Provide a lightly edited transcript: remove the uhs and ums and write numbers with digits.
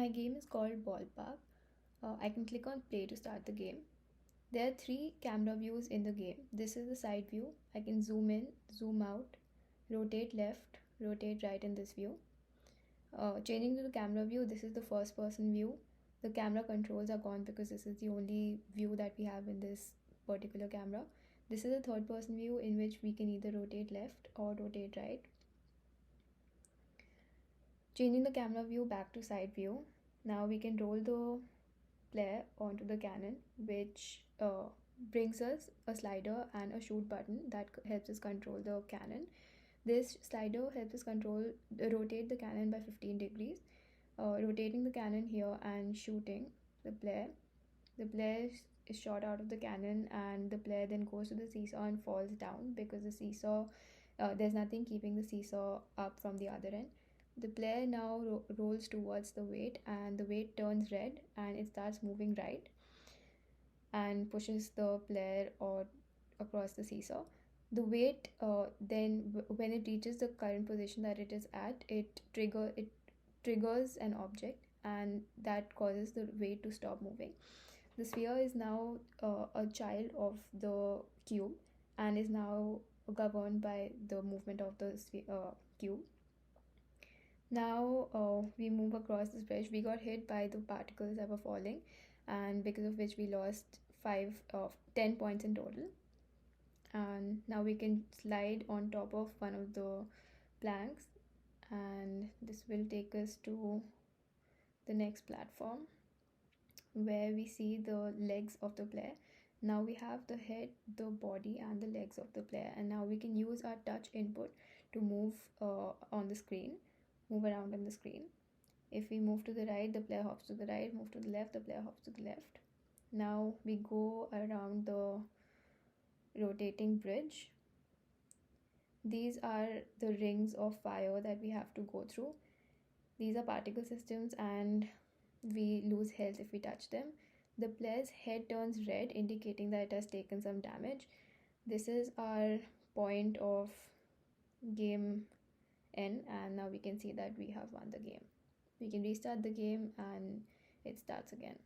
My game is called BallPark. I can click on play to start the game. There are three camera views in the game. This is the side view. I can zoom in, zoom out, rotate left, rotate right in this view. Changing to the camera view, this is the first person view. The camera controls are gone because this is the only view that we have in this particular camera. This is a third person view in which we can either rotate left or rotate right. Changing the camera view back to side view. Now we can roll the player onto the cannon, which brings us a slider and a shoot button that helps us control the cannon. This slider helps us rotate the cannon by 15 degrees. Rotating the cannon here and shooting the player. The player is shot out of the cannon, and the player then goes to the seesaw and falls down because the seesaw, there's nothing keeping the seesaw up from the other end. The player now rolls towards the weight, and the weight turns red and it starts moving right and pushes the player or across the seesaw. The weight then when it reaches the current position that it is at, it triggers an object, and that causes the weight to stop moving. The sphere is now a child of the cube and is now governed by the movement of the cube. Now we move across this bridge. We got hit by the particles that were falling, and because of which we lost 10 points in total. And now we can slide on top of one of the planks, and this will take us to the next platform where we see the legs of the player. Now we have the head, the body, and the legs of the player, and now we can use our touch input to move on the screen, move around on the screen. If we move to the right, the player hops to the right. Move to the left, the player hops to the left. Now we go around the rotating bridge. These are the rings of fire that we have to go through. These are particle systems, and we lose health if we touch them. The player's head turns red, indicating that it has taken some damage. This is our point of game N, and now we can see that we have won the game. We can restart the game and it starts again.